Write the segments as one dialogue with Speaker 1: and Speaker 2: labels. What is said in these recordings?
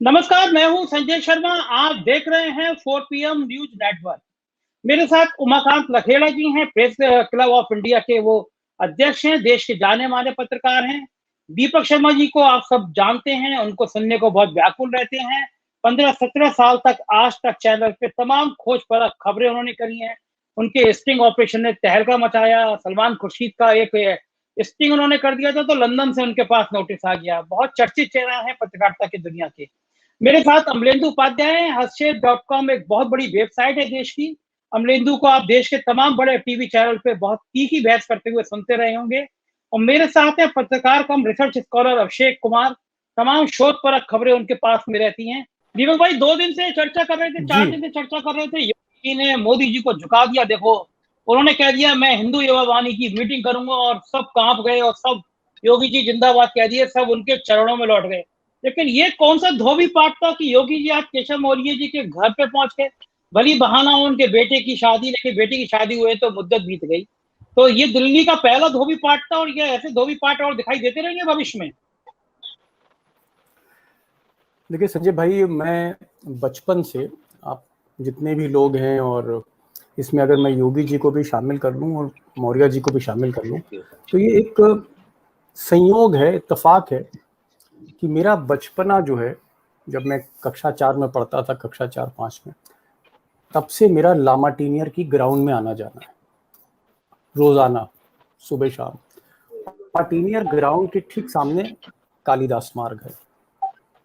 Speaker 1: नमस्कार, मैं हूं संजय शर्मा। आप देख रहे हैं 4 पीएम न्यूज नेटवर्क। मेरे साथ उमाकांत लखेड़ा जी हैं, प्रेस क्लब ऑफ इंडिया के वो अध्यक्ष हैं, देश के जाने माने पत्रकार हैं। दीपक शर्मा जी को आप सब जानते हैं, उनको सुनने को बहुत व्याकुल रहते हैं। 15-17 साल तक आज तक चैनल पे तमाम खोज परख खबरें उन्होंने करी हैं। उनके स्टिंग ऑपरेशन ने तहलका मचाया। सलमान खुर्शीद का एक स्टिंग उन्होंने कर दिया था, तो लंदन से उनके पास नोटिस आ गया। बहुत चर्चित चेहरा है पत्रकारिता की दुनिया के। मेरे साथ अमलेंदु उपाध्याय हैं। हस्तक्षेप.com एक बहुत बड़ी वेबसाइट है देश की। अमलेंदु को आप देश के तमाम बड़े टीवी चैनल पे बहुत तीखी बहस करते हुए सुनते रहे होंगे। और मेरे साथ है पत्रकार कम रिसर्च स्कॉलर अभिषेक कुमार। तमाम शोध परख खबरें उनके पास में रहती हैं। दीपक भाई, 2 दिन से चर्चा कर रहे थे,
Speaker 2: जी
Speaker 1: 4 दिन से चर्चा कर रहे थे, योगी जी ने मोदी जी को झुका दिया। देखो, उन्होंने कह दिया मैं हिंदू युवा वाहिनी की मीटिंग करूंगा, और सब कांप गए और सब योगी जी जिंदाबाद कह दिए, सब उनके चरणों में लौट गए। लेकिन ये कौन सा धोबी पाठ था कि योगी जी आज केशव मौर्य जी के घर पे पहुंच गए। भली बहाना हो उनके बेटे की शादी, लेकिन बेटे की शादी हुए तो मुद्दत बीत गई। तो ये दिल्ली का पहला धोबी पाठ था, और ये ऐसे धोबी पाठ और दिखाई देते रहेंगे भविष्य में।
Speaker 2: देखिए संजय भाई, मैं बचपन से आप जितने भी लोग हैं, और इसमें अगर मैं योगी जी को भी शामिल कर लूं और मौर्य जी को भी शामिल कर लूं, तो ये एक संयोग है, इत्तेफाक है कि मेरा बचपना जो है, जब मैं कक्षा 4 में पढ़ता था, कक्षा 4-5 में, तब से मेरा लामाटीनियर की ग्राउंड में आना जाना है रोजाना, सुबह शाम। लामाटीनियर ग्राउंड के ठीक सामने कालिदास मार्ग है,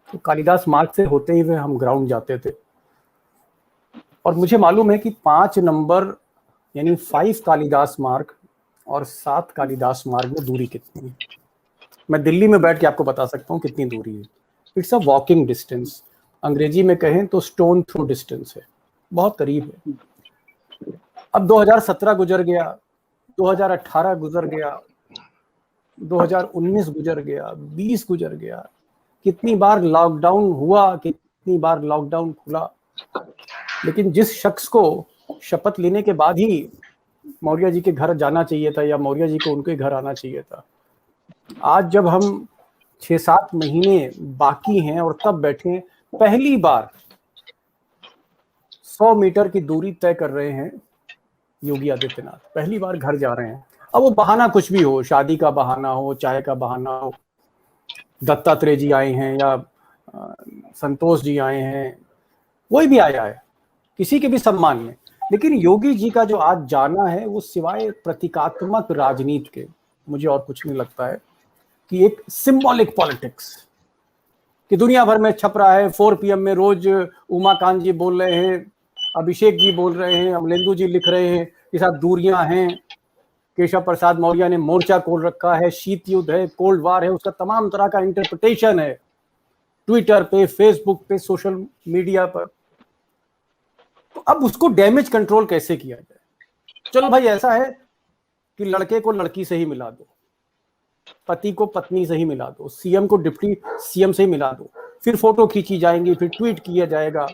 Speaker 2: तो कालिदास मार्ग से होते ही हुए हम ग्राउंड जाते थे। और मुझे मालूम है कि 5 नंबर यानी 5 कालिदास मार्ग और 7 कालिदास मार्ग में दूरी कितनी है। मैं दिल्ली में बैठ के आपको बता सकता हूँ कितनी दूरी है। इट्स अ वॉकिंग डिस्टेंस, अंग्रेजी में कहें तो स्टोन थ्रो डिस्टेंस है, बहुत करीब है। अब 2017 गुजर गया, 2018 गुजर गया, 2019 गुजर गया, 20 गुजर गया। कितनी बार लॉकडाउन हुआ, कितनी बार लॉकडाउन खुला, लेकिन जिस शख्स को शपथ लेने के बाद ही मौर्य जी के घर जाना चाहिए था, या मौर्य जी को उनके घर आना चाहिए था, आज जब हम 6-7 महीने बाकी हैं और तब बैठे पहली बार 100 मीटर की दूरी तय कर रहे हैं योगी आदित्यनाथ, पहली बार घर जा रहे हैं। अब वो बहाना कुछ भी हो, शादी का बहाना हो, चाय का बहाना हो, दत्तात्रेय जी आए हैं या संतोष जी आए हैं, कोई भी आया है किसी के भी सम्मान में, लेकिन योगी जी का जो आज जाना है वो सिवाय प्रतीकात्मक राजनीति के मुझे और कुछ नहीं लगता है कि एक सिंबॉलिक पॉलिटिक्स कि दुनिया भर में छप रहा है। 4 पीएम में रोज उमाकांत जी बोल रहे हैं, अभिषेक जी बोल रहे हैं, अमलेंदु जी लिख रहे हैं कि साथ दूरियां हैं, केशव प्रसाद मौर्य ने मोर्चा खोल रखा है, शीत युद्ध है, कोल्ड वार है, उसका तमाम तरह का इंटरप्रिटेशन है ट्विटर पे, फेसबुक पे, सोशल मीडिया पर। तो अब उसको डैमेज कंट्रोल कैसे किया जाए। चलो भाई, ऐसा है कि लड़के को लड़की से ही मिला दो, पति को पत्नी से ही मिला दो, सीएम को डिप्टी सीएम से ही मिला दो, फिर फोटो खींची जाएंगी, फिर ट्वीट किया जाएगा,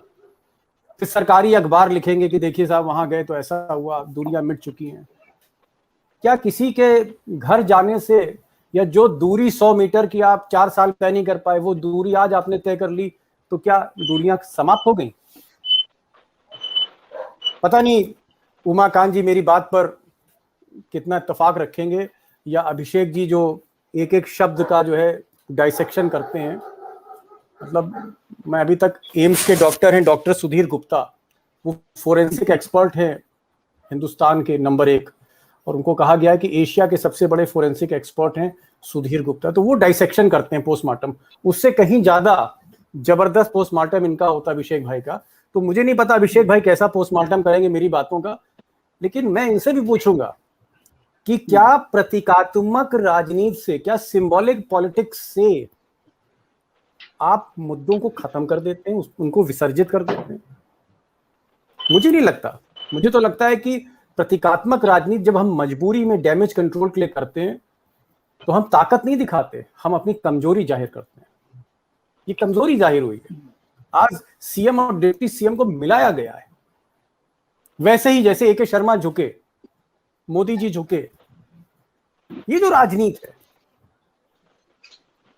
Speaker 2: फिर सरकारी अखबार लिखेंगे कि देखिए साहब वहां गए तो ऐसा हुआ, दूरियां मिट चुकी हैं। क्या किसी के घर जाने से, या जो दूरी 100 मीटर की आप 4 साल तय नहीं कर पाए, वो दूरी आज आपने तय कर ली, तो क्या दूरियां समाप्त हो गई? पता नहीं उमाकांत जी मेरी बात पर कितना इत्तेफाक रखेंगे, या अभिषेक जी जो एक एक शब्द का जो है डाइसेक्शन करते हैं। मतलब मैं अभी तक एम्स के डॉक्टर हैं, डॉक्टर सुधीर गुप्ता, वो फोरेंसिक एक्सपर्ट हैं हिंदुस्तान के नंबर 1, और उनको कहा गया है कि एशिया के सबसे बड़े फोरेंसिक एक्सपर्ट हैं सुधीर गुप्ता, तो वो डाइसेक्शन करते हैं पोस्टमार्टम। उससे कहीं ज्यादा जबरदस्त पोस्टमार्टम इनका होता है अभिषेक भाई का। तो मुझे नहीं पता अभिषेक भाई कैसा पोस्टमार्टम करेंगे मेरी बातों का, लेकिन मैं इनसे भी पूछूंगा कि क्या प्रतीकात्मक राजनीति से, क्या सिंबॉलिक पॉलिटिक्स से आप मुद्दों को खत्म कर देते हैं, उनको विसर्जित कर देते हैं? मुझे नहीं लगता। मुझे तो लगता है कि प्रतीकात्मक राजनीति जब हम मजबूरी में डैमेज कंट्रोल के लिए करते हैं, तो हम ताकत नहीं दिखाते, हम अपनी कमजोरी जाहिर करते हैं। ये कमजोरी जाहिर हुई है। आज सीएम और डिप्टी सीएम को मिलाया गया है, वैसे ही जैसे एके शर्मा झुके, मोदी जी झुके। ये जो राजनीति है,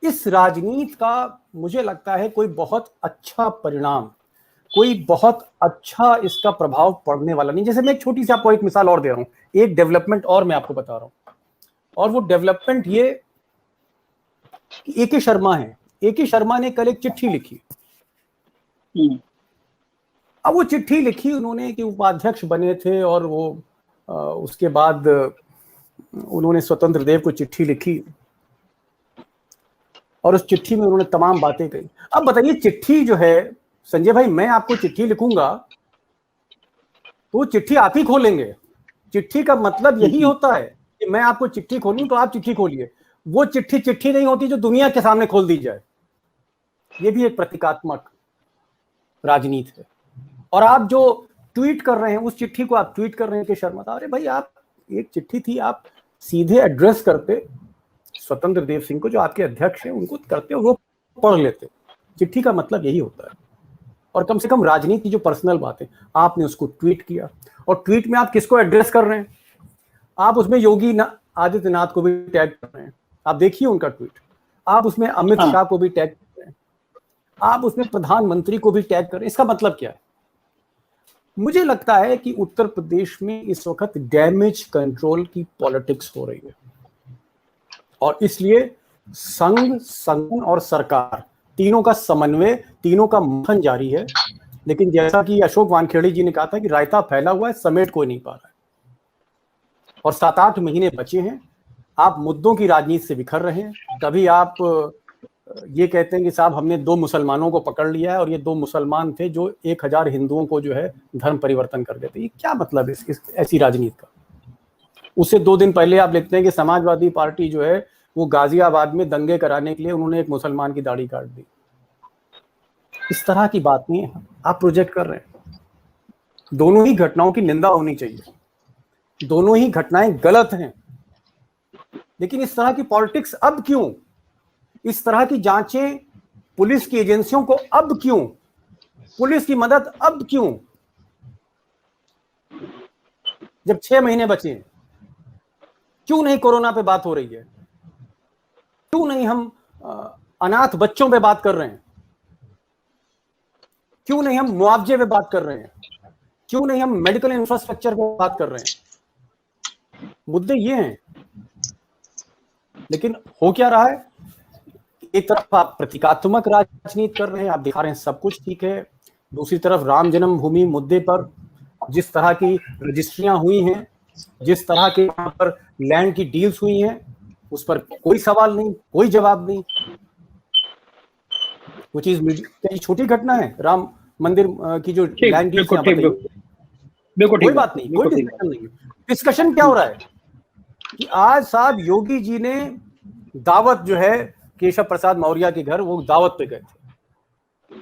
Speaker 2: इस राजनीति का मुझे लगता है कोई बहुत अच्छा परिणाम, कोई बहुत अच्छा इसका प्रभाव पड़ने वाला नहीं। जैसे मैं एक छोटी सी आपको एक मिसाल और दे रहा हूं, एक डेवलपमेंट और मैं आपको बता रहा हूं, और वो डेवलपमेंट ये कि ए के शर्मा है। ए के शर्मा ने कल एक चिट्ठी लिखी। अब वो चिट्ठी लिखी उन्होंने कि उपाध्यक्ष बने थे, और वो उसके बाद उन्होंने स्वतंत्र देव को चिट्ठी लिखी, और उस चिट्ठी में उन्होंने तमाम बातें कही। अब बताइए, चिट्ठी जो है संजय भाई, मैं आपको चिट्ठी लिखूंगा तो चिट्ठी आप ही खोलेंगे। चिट्ठी का मतलब यही होता है कि मैं आपको चिट्ठी खोलूं तो आप चिट्ठी खोलिए। वो चिट्ठी नहीं होती जो दुनिया के सामने खोल दी जाए। ये भी एक प्रतीकात्मक राजनीति है। और आप जो ट्वीट कर रहे हैं, उस चिट्ठी को आप ट्वीट कर रहे हैं कि शर्मा था। अरे भाई, आप एक चिट्ठी थी, आप सीधे एड्रेस करते स्वतंत्र देव सिंह को, जो आपके अध्यक्ष हैं, उनको करते, वो पढ़ लेते। चिट्ठी का मतलब यही होता है। और कम से कम राजनीति जो पर्सनल बात है, आपने उसको ट्वीट किया, और ट्वीट में आप किसको एड्रेस कर रहे हैं? आप उसमें योगी आदित्यनाथ को भी टैग कर रहे हैं, आप देखिए उनका ट्वीट। आप उसमें अमित शाह को भी टैग कर रहे हैं, आप उसमें प्रधानमंत्री को भी टैग कर रहे हैं। इसका मतलब क्या है? मुझे लगता है कि उत्तर प्रदेश में इस वक्त डैमेज कंट्रोल की पॉलिटिक्स हो रही है, और इसलिए संघ, संगठन और सरकार, तीनों का समन्वय, तीनों का मंथन जारी है। लेकिन जैसा कि अशोक वानखेड़े जी ने कहा था कि रायता फैला हुआ है, समेट कोई नहीं पा रहा है। और 7-8 महीने बचे हैं। आप मुद्दों की राजनीति से बिखर रहे हैं। कभी आप ये कहते हैं कि साहब हमने 2 मुसलमानों को पकड़ लिया है, और ये 2 मुसलमान थे जो 1000 हिंदुओं को जो है धर्म परिवर्तन कर देते। ये क्या मतलब है इस ऐसी राजनीति का? उससे 2 दिन पहले आप लिखते हैं कि समाजवादी पार्टी जो है वो गाजियाबाद में दंगे कराने के लिए उन्होंने एक मुसलमान की दाढ़ी काट दी। इस तरह की बात नहीं है, आप प्रोजेक्ट कर रहे हैं। दोनों ही घटनाओं की निंदा होनी चाहिए, दोनों ही घटनाएं गलत हैं। लेकिन इस तरह की पॉलिटिक्स अब क्यों? इस तरह की जांचें पुलिस की एजेंसियों को अब क्यों? पुलिस की मदद अब क्यों, जब 6 महीने बचे हैं? क्यों नहीं कोरोना पे बात हो रही है? क्यों नहीं हम अनाथ बच्चों पे बात कर रहे हैं? क्यों नहीं हम मुआवजे पे बात कर रहे हैं? क्यों नहीं हम मेडिकल इंफ्रास्ट्रक्चर पे बात कर रहे हैं? मुद्दे ये हैं। लेकिन हो क्या रहा है? एक तरफ आप प्रतीकात्मक राजनीति कर रहे हैं, आप दिखा रहे हैं सब कुछ ठीक है। दूसरी तरफ राम जन्मभूमि मुद्दे पर जिस तरह की रजिस्ट्रियां हुई हैं, जिस तरह के यहाँ पर लैंड की डील्स हुई हैं, उस पर कोई सवाल नहीं, कोई जवाब नहीं। वो चीज छोटी घटना है, राम मंदिर की जो लैंड डील्स, कोई बात नहीं, कोई डिस्कशन नहीं। डिस्कशन क्या हो रहा है कि आज साहब योगी जी ने दावत जो है केशव प्रसाद मौर्य के घर, वो दावत पे गए थे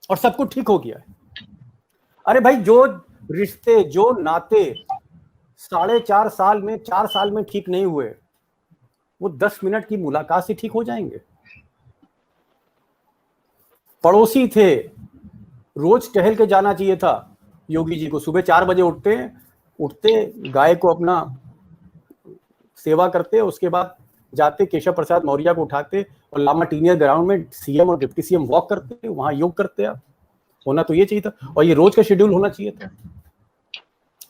Speaker 2: और सब कुछ ठीक हो गया है। अरे भाई, जो रिश्ते, जो नाते 4.5 साल में, 4 साल में ठीक नहीं हुए, वो 10 मिनट की मुलाकात से ठीक हो जाएंगे। पड़ोसी थे, रोज टहल के जाना चाहिए था योगी जी को। सुबह 4 बजे उठते गाय को अपना सेवा करते, उसके बाद जाते केशव प्रसाद मौर्य को उठाते और लामा टीनियर ग्राउंड में सीएम और डिप्टी सीएम वॉक करते, वहां योग करते। आप होना तो ये चाहिए था, और ये रोज का शेड्यूल होना चाहिए था।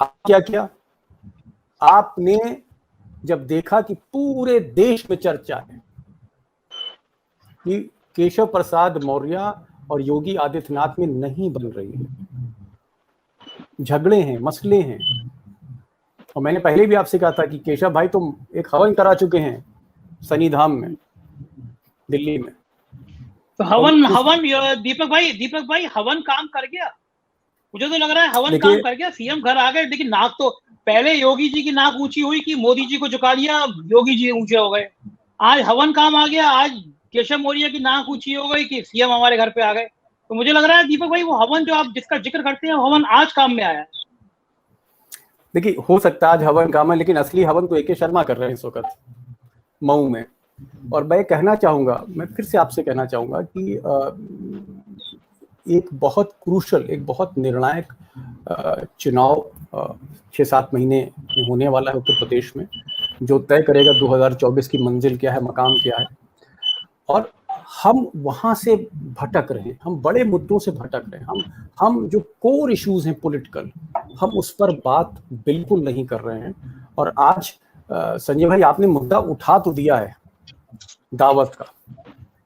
Speaker 2: आप क्या किया? आपने जब देखा कि पूरे देश में चर्चा है कि केशव प्रसाद मौर्य और योगी आदित्यनाथ में नहीं बन रही है, झगड़े हैं, मसले हैं, और मैंने पहले भी आपसे कहा था कि केशव भाई तुम एक हवन करा चुके हैं सनीधाम में, दिल्ली में।
Speaker 1: तो हवन दीपक भाई हवन काम कर गया? मुझे तो लग रहा है हवन काम कर गया। सीएम घर आ गए, लेकिन नाक तो पहले योगी जी की नाक ऊंची हुई कि मोदी जी को झुका दिया, योगी जी ऊंचे हो गए। आज हवन काम आ गया, आज केशव मौर्य की नाक ऊंची हो गई कि सीएम हमारे घर पे आ गए। तो मुझे लग रहा है दीपक भाई, वो हवन जो आप जिसका जिक्र करते हैं, हवन आज काम में आया।
Speaker 2: देखिए, हो सकता है आज हवन काम है, लेकिन असली हवन तो ए.के. शर्मा कर रहे हैं इस वक्त मऊ में। और मैं कहना चाहूंगा, मैं फिर से आपसे कहना चाहूंगा कि एक बहुत क्रूशल, एक बहुत निर्णायक चुनाव 6-7 महीने में होने वाला है उत्तर प्रदेश में, जो तय करेगा 2024 की मंजिल क्या है, मकाम क्या है। और हम वहां से भटक रहे हैं, हम बड़े मुद्दों से भटक रहे हैं, हम जो कोर इश्यूज हैं पॉलिटिकल, हम उस पर बात बिल्कुल नहीं कर रहे हैं। और आज संजय भाई आपने मुद्दा उठा तो दिया है दावत का,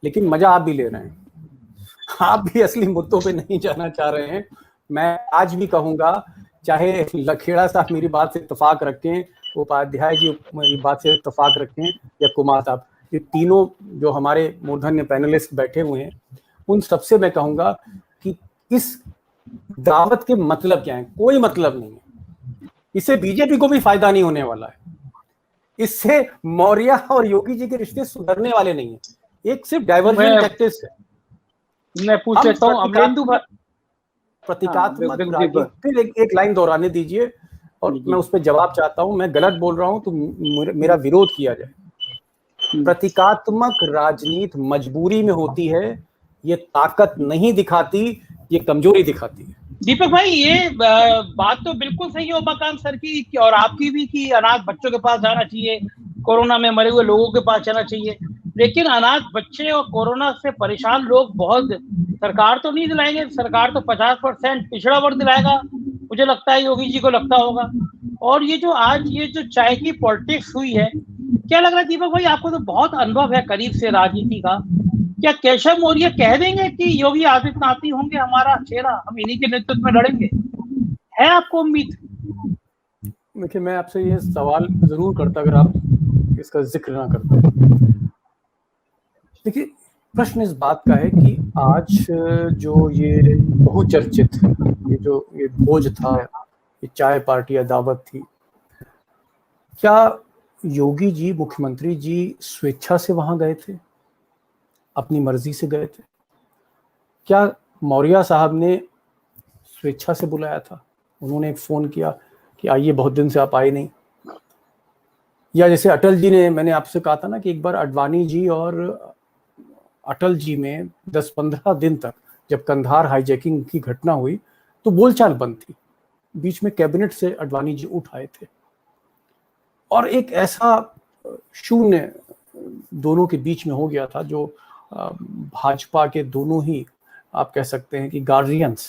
Speaker 2: लेकिन मजा आप भी ले रहे हैं, आप भी असली मुद्दों पे नहीं जाना चाह रहे हैं। मैं आज भी कहूंगा, चाहे लखेड़ा साहब मेरी बात से इत्तेफाक रखें, उपाध्याय जी मेरी बात से इत्तेफाक रखें, या कुमार साहब, ये तीनों जो हमारे मूर्धन्य पैनलिस्ट बैठे हुए हैं, उन सबसे मैं कहूंगा कि इस दावत के मतलब क्या है? कोई मतलब नहीं है, इससे बीजेपी को भी फायदा नहीं होने वाला है, इससे मौर्य और योगी जी के रिश्ते सुधरने वाले नहीं है, एक सिर्फ डाइवर्जन टैक्टिक्स है।
Speaker 1: मैं पूछ लेता हूँ
Speaker 2: प्रतीकात्मक राजनीति, फिर एक लाइन दोहराने दीजिए और मैं उस पर जवाब चाहता हूं, मैं गलत बोल रहा हूं तो मेरा विरोध किया जाए। प्रतीकात्मक राजनीति मजबूरी में होती है, ये ताकत नहीं दिखाती, ये कमजोरी दिखाती है।
Speaker 1: दीपक भाई, ये बात तो बिल्कुल सही है उमाकांत सर की और आपकी भी, कि अनाथ बच्चों के पास जाना चाहिए, कोरोना में मरे हुए लोगों के पास जाना चाहिए, लेकिन अनाथ बच्चे और कोरोना से परेशान लोग बहुत, सरकार तो नहीं दिलाएंगे, सरकार तो 50% पिछड़ा वर्ग दिलाएगा, मुझे लगता है योगी जी को लगता होगा। और ये जो आज ये जो चाय की पॉलिटिक्स हुई है, क्या लग रहा है दीपक भाई, आपको तो बहुत अनुभव है करीब से राजनीति का, क्या केशव मौर्य कह देंगे कि योगी आदित्यनाथ ही होंगे हमारा चेहरा, हम इन्हीं के नेतृत्व में लड़ेंगे? है आपको उम्मीद?
Speaker 2: देखिए, मैं आपसे ये सवाल जरूर करता अगर आप इसका जिक्र ना करते। देखिए, प्रश्न इस बात का है कि आज जो ये बहुचर्चित, ये भोज था, ये चाय पार्टी या दावत थी, क्या योगी जी, मुख्यमंत्री जी स्वेच्छा से वहां गए थे, अपनी मर्जी से गए थे? क्या मौर्य साहब ने स्वेच्छा से बुलाया था? उन्होंने एक फोन किया कि आइए, बहुत दिन से आप आए नहीं? या जैसे अटल जी ने, मैंने आपसे कहा था ना कि एक बार अडवाणी जी और अटल जी में 10-15 दिन तक, जब कंधार हाईजैकिंग की घटना हुई तो बोलचाल बंद थी, बीच में कैबिनेट से अडवाणी जी उठ आए थे और एक ऐसा शून्य दोनों के बीच में हो गया था, जो भाजपा के दोनों ही आप कह सकते हैं कि गार्जियंस।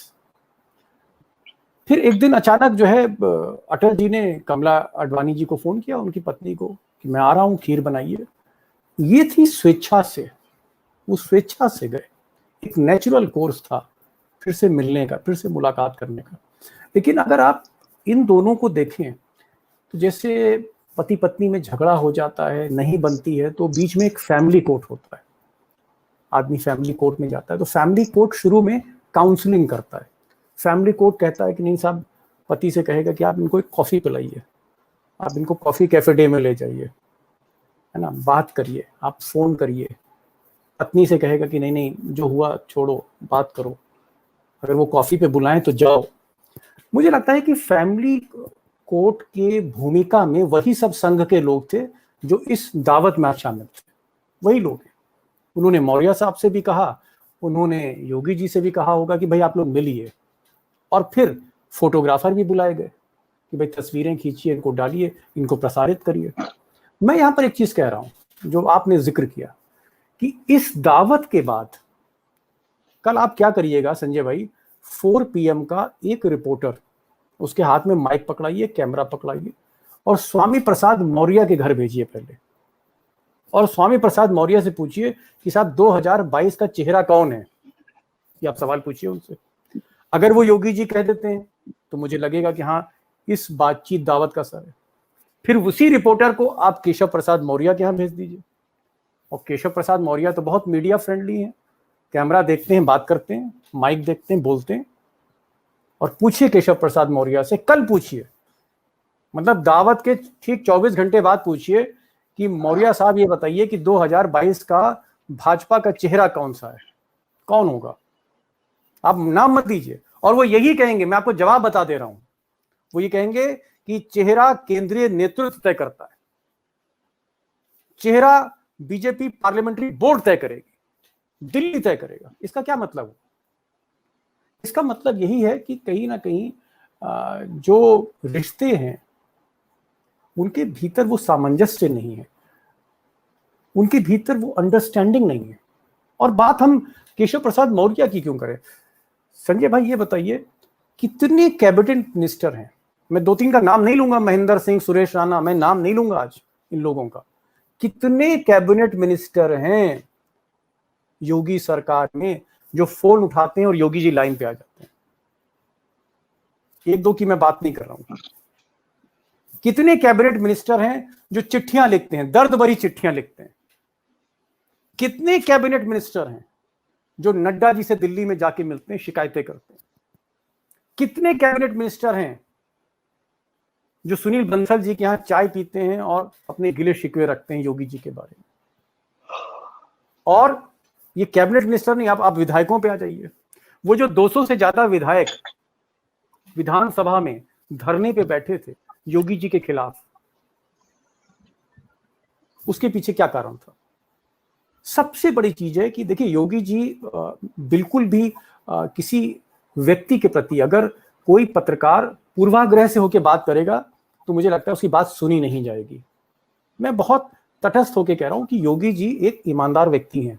Speaker 2: फिर एक दिन अचानक जो है अटल जी ने कमला अडवाणी जी को फोन किया, उनकी पत्नी को, कि मैं आ रहा हूं, खीर बनाइए। ये थी स्वेच्छा से, वो स्वेच्छा से गए, एक नेचुरल कोर्स था फिर से मिलने का, फिर से मुलाकात करने का। लेकिन अगर आप इन दोनों को देखें तो जैसे पति पत्नी में झगड़ा हो जाता है, नहीं बनती है, तो बीच में एक फैमिली कोर्ट होता है, आदमी फैमिली कोर्ट में जाता है। तो फैमिली कोर्ट शुरू में काउंसलिंग करता है, फैमिली कोर्ट कहता है कि नहीं साहब, पति से कहेगा कि आप इनको एक कॉफी पिलाइए, आप इनको कॉफी कैफे डे में ले जाइए, है ना, बात करिए, आप फोन करिए। पत्नी से कहेगा कि नहीं नहीं, जो हुआ छोड़ो, बात करो, अगर वो कॉफी पे बुलाएं तो जाओ। मुझे लगता है कि फैमिली कोर्ट के भूमिका में वही सब संघ के लोग थे जो इस दावत में शामिल थे, वही लोग हैं। उन्होंने मौर्य साहब से भी कहा, उन्होंने योगी जी से भी कहा होगा कि भाई आप लोग मिलिए, और फिर फोटोग्राफर भी बुलाए गए कि भाई तस्वीरें खींचिए, इनको डालिए, इनको प्रसारित करिए। मैं यहाँ पर एक चीज कह रहा हूँ जो आपने जिक्र किया कि इस दावत के बाद कल आप क्या करिएगा संजय भाई, 4 PM का एक रिपोर्टर, उसके हाथ में माइक पकड़ाइए, कैमरा पकड़ाइए और स्वामी प्रसाद मौर्य के घर भेजिए पहले, और स्वामी प्रसाद मौर्य से पूछिए कि साहब 2022 का चेहरा कौन है, ये आप सवाल पूछिए उनसे। अगर वो योगी जी कह देते हैं तो मुझे लगेगा कि हाँ, इस बातचीत दावत का सर है। फिर उसी रिपोर्टर को आप केशव प्रसाद मौर्य के यहाँ भेज दीजिए, और केशव प्रसाद मौर्य तो बहुत मीडिया फ्रेंडली हैं, कैमरा देखते हैं, बात करते हैं, माइक देखते हैं, बोलते हैं, और पूछिए केशव प्रसाद मौर्य से, कल पूछिए, मतलब दावत के ठीक 24 घंटे बाद पूछिए कि मौर्य साहब ये बताइए कि 2022 का भाजपा का चेहरा कौन सा है, कौन होगा? आप नाम मत दीजिए, और वो यही कहेंगे, मैं आपको जवाब बता दे रहा हूं, वो ये कहेंगे कि चेहरा केंद्रीय नेतृत्व तय करता है, चेहरा बीजेपी पार्लियामेंट्री बोर्ड तय करेगी, दिल्ली तय करेगा। इसका क्या मतलब है? इसका मतलब यही है कि कहीं ना कहीं जो रिश्ते हैं उनके भीतर वो सामंजस्य नहीं है, उनके भीतर वो अंडरस्टैंडिंग नहीं है। और बात हम केशव प्रसाद मौर्य की क्यों करें? संजय भाई ये बताइए, कितने कैबिनेट मिनिस्टर हैं? मैं 2-3 का नाम नहीं लूंगा, महेंद्र सिंह, सुरेश राणा, मैं नाम नहीं लूंगा आज इन लोगों का। कितने कैबिनेट मिनिस्टर हैं योगी सरकार में जो फोन उठाते हैं और योगी जी लाइन पे आ जाते हैं? 1-2 की मैं बात नहीं कर रहा हूं। कितने कैबिनेट मिनिस्टर हैं जो चिट्ठियां लिखते हैं, दर्द भरी चिट्ठियां लिखते हैं? कितने कैबिनेट मिनिस्टर हैं जो नड्डा जी से दिल्ली में जाके मिलते हैं, शिकायतें करते हैं? कितने कैबिनेट मिनिस्टर हैं जो सुनील बंसल जी के यहां चाय पीते हैं और अपने गिले शिकवे रखते हैं योगी जी के बारे में? और ये कैबिनेट मिनिस्टर नहीं, आप विधायकों पे आ जाइए। वो जो 200 से ज्यादा विधायक विधानसभा में धरने पे बैठे थे योगी जी के खिलाफ, उसके पीछे क्या कारण था? सबसे बड़ी चीज है कि देखिए, योगी जी बिल्कुल भी किसी व्यक्ति के प्रति अगर कोई पत्रकार पूर्वाग्रह से होकर बात करेगा तो मुझे लगता है उसकी बात सुनी नहीं जाएगी। मैं बहुत तटस्थ होकर कह रहा हूं कि योगी जी एक ईमानदार व्यक्ति हैं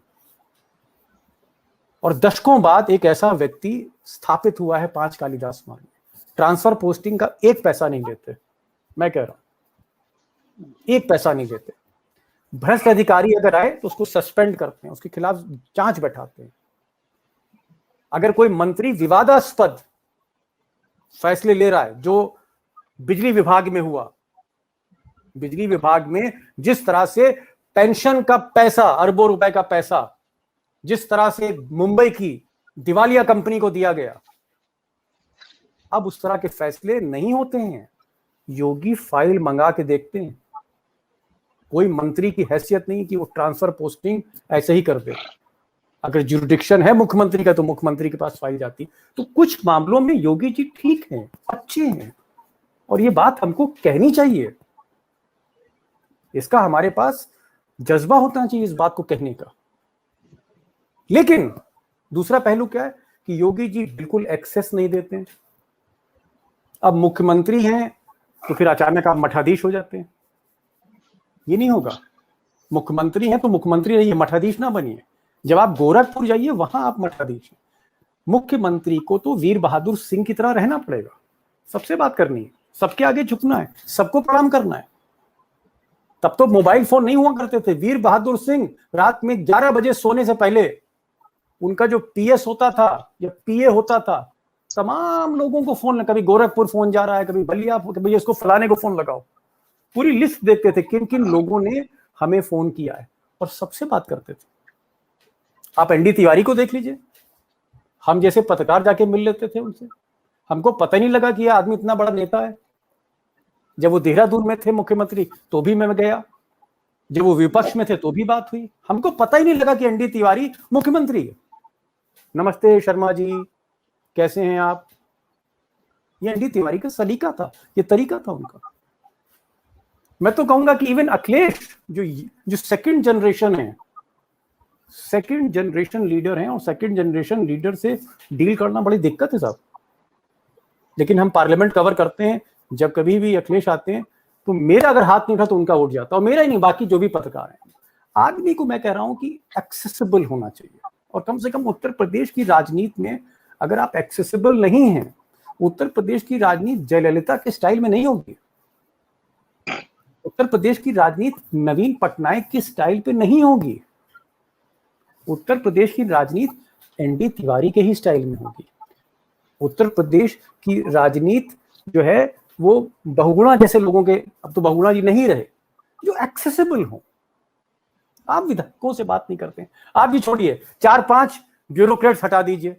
Speaker 2: और दशकों बाद एक ऐसा व्यक्ति स्थापित हुआ है 5 कालिदास मार्ग में। ट्रांसफर पोस्टिंग का 1 पैसा नहीं लेते, मैं कह रहा हूं 1 पैसा नहीं लेते। भ्रष्ट अधिकारी अगर आए तो उसको सस्पेंड करते हैं, उसके खिलाफ जांच बैठाते हैं। अगर कोई मंत्री विवादास्पद फैसले ले रहा है, जो बिजली विभाग में हुआ, बिजली विभाग में जिस तरह से पेंशन का पैसा, अरबों रुपए का पैसा जिस तरह से मुंबई की दिवालिया कंपनी को दिया गया, अब उस तरह के फैसले नहीं होते हैं। योगी फाइल मंगा के देखते हैं, कोई मंत्री की हैसियत नहीं कि वो ट्रांसफर पोस्टिंग ऐसे ही कर दे। अगर जुरिडिक्शन है मुख्यमंत्री का तो मुख्यमंत्री के पास फाइल जाती। तो कुछ मामलों में योगी जी ठीक हैं, अच्छे हैं, और ये बात हमको कहनी चाहिए। इसका हमारे पास जज्बा होना चाहिए इस बात को कहने का। लेकिन दूसरा पहलू क्या है कि योगी जी बिल्कुल एक्सेस नहीं देते हैं। अब मुख्यमंत्री हैं तो फिर अचानक आप मठाधीश हो जाते हैं, ये नहीं होगा। मुख्यमंत्री हैं तो मुख्यमंत्री रहिए, मठाधीश ना बनिए। जब आप गोरखपुर जाइए वहां आप मठाधीश हैं। मुख्यमंत्री को तो वीर बहादुर सिंह की तरह रहना पड़ेगा, सबसे बात करनी है, सबके आगे झुकना है, सबको प्रणाम करना है। तब तो मोबाइल फोन नहीं हुआ करते थे। वीर बहादुर सिंह रात में 11 बजे सोने से पहले उनका जो पीएस होता था या पीए होता था, तमाम लोगों को फोन, कभी गोरखपुर फोन जा रहा है, कभी बलिया, कभी इसको फलाने को फोन लगाओ, पूरी लिस्ट देखते थे किन किन लोगों ने हमें फोन किया है और सबसे बात करते थे। आप एनडी तिवारी को देख लीजिए, हम जैसे पत्रकार जाके मिल लेते थे उनसे, हमको पता नहीं लगा कि यह आदमी इतना बड़ा नेता है। जब वो देहरादून में थे मुख्यमंत्री तो भी मैं गया, जब वो विपक्ष में थे तो भी बात हुई, हमको पता ही नहीं लगा कि एनडी तिवारी मुख्यमंत्री है। नमस्ते शर्मा जी, कैसे हैं आप? ये एनडी तिवारी का सलीका था, ये तरीका था उनका। मैं तो कहूंगा कि इवन अखिलेश जो सेकंड जनरेशन है, सेकंड जनरेशन लीडर हैं, और सेकंड जनरेशन लीडर से डील करना बड़ी दिक्कत है साहब। लेकिन हम पार्लियामेंट कवर करते हैं, जब कभी भी अखिलेश आते हैं तो मेरा अगर हाथ नहीं उठा तो उनका उठ जाता, और मेरा ही नहीं, बाकी जो भी पत्रकार हैं। आदमी को मैं कह रहा हूं कि एक्सेसिबल होना चाहिए, और कम से कम उत्तर प्रदेश की राजनीति में अगर आप एक्सेसिबल नहीं हैं, उत्तर प्रदेश की राजनीति जयललिता के स्टाइल में नहीं होगी, उत्तर प्रदेश की राजनीति नवीन पटनायक के स्टाइल पे नहीं होगी, उत्तर प्रदेश की राजनीति एनडी तिवारी के ही स्टाइल में होगी। उत्तर प्रदेश की राजनीति जो है वो बहुगुणा जैसे लोगों के, अब तो बहुगुणा जी नहीं रहे, जो एक्सेसिबल हो। आप विधायकों से बात नहीं करते हैं। आप भी छोड़िए, 4-5 ब्यूरोक्रेट्स हटा दीजिए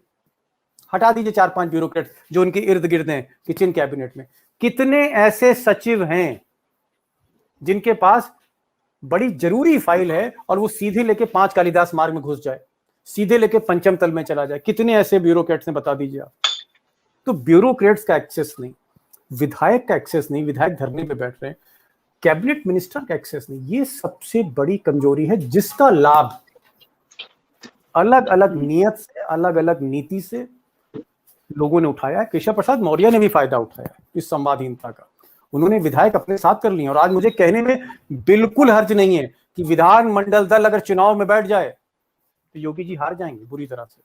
Speaker 2: 4-5 ब्यूरोक्रेट्स जो उनके इर्द गिर्द हैं किचन कैबिनेट में। कितने ऐसे सचिव हैं जिनके पास बड़ी जरूरी फाइल है और वो सीधे लेके 5 कालिदास मार्ग में घुस जाए, सीधे लेके पंचम तल में चला जाए? कितने ऐसे ब्यूरोक्रेट्स हैं बता दीजिए आप। तो ब्यूरोक्रेट्स का एक्सेस नहीं, विधायक का एक्सेस नहीं, विधायक धरने पे बैठ रहे हैं, कैबिनेट मिनिस्टर का एक्सेस नहीं, ये सबसे बड़ी कमजोरी है, जिसका लाभ अलग अलग नियत से, अलग अलग नीति से लोगों ने उठाया है। केशव प्रसाद मौर्य ने भी फायदा उठाया इस संवादहीनता का। उन्होंने विधायक अपने साथ कर लिए, और आज मुझे कहने में बिल्कुल हर्ज नहीं है कि विधानमंडल दल अगर चुनाव में बैठ जाए तो योगी जी हार जाएंगे बुरी तरह से।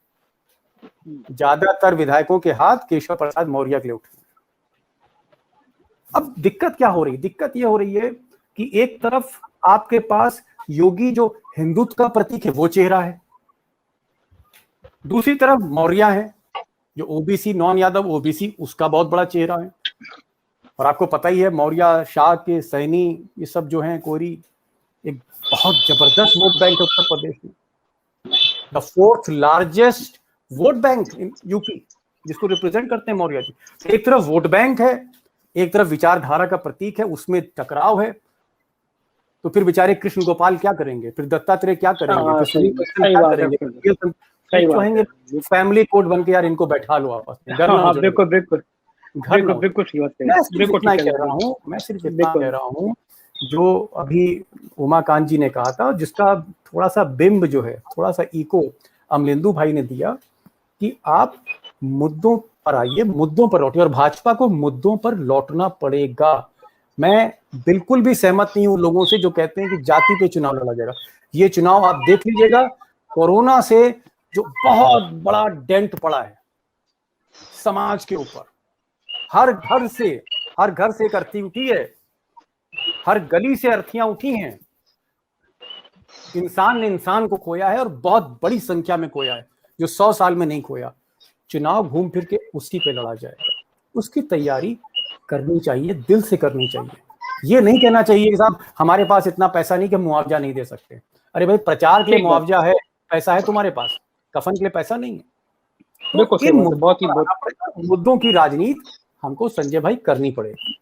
Speaker 2: ज्यादातर विधायकों के हाथ केशव प्रसाद मौर्य के लिए उठे। अब दिक्कत क्या हो रही है? दिक्कत यह हो रही है कि एक तरफ आपके पास योगी जो हिंदुत्व का प्रतीक है वो चेहरा है, दूसरी तरफ मौर्य है जो ओबीसी नॉन यादव ओबीसी उसका बहुत बड़ा चेहरा है। और आपको पता ही है मौर्य शाह के सैनी ये सब जो हैं कोरी एक बहुत जबरदस्त वोट बैंक है उत्तर प्रदेश में, the 4th largest vote bank in UP जिसको रिप्रेजेंट करते हैं मौर्य जी। एक तरफ वोट बैंक है, एक तरफ विचारधारा का प्रतीक है, उसमें टकराव है। तो फिर बेचारे कृष्ण गोपाल क्या करेंगे, फिर दत्तात्रेय क्या करेंगे, फैमिली कोड बन के यार इनको बैठा लो आपस में। मैं सिर्फ इतना कह रहा हूँ जो अभी उमाकांत जी ने कहा था, जिसका थोड़ा सा बिंब जो है, थोड़ा सा इको अमलेंदु भाई ने दिया कि आप मुद्दों पर आइए, मुद्दों पर लौटिए, और भाजपा को मुद्दों पर लौटना पड़ेगा। मैं बिल्कुल भी सहमत नहीं हूं लोगों से जो कहते हैं कि जाति पे चुनाव लड़ा जाएगा। ये चुनाव आप देख लीजिएगा, कोरोना से जो बहुत बड़ा डेंट पड़ा है समाज के ऊपर, हर घर से एक अर्थी उठी है, हर गली से अर्थियां उठी हैं। इंसान ने इंसान को खोया है और बहुत बड़ी संख्या में खोया है, जो 100 साल में नहीं खोया। चुनाव घूम फिर के उसी पे लड़ा जाएगा, उसकी तैयारी करनी चाहिए, दिल से करनी चाहिए। ये नहीं कहना चाहिए कि साहब हमारे पास इतना पैसा नहीं कि मुआवजा नहीं दे सकते। अरे भाई, प्रचार के लिए मुआवजा है, पैसा है तुम्हारे पास, कफन के लिए पैसा नहीं है। तो इन मुद्दों की राजनीति हमको संजय भाई करनी पड़ेगी।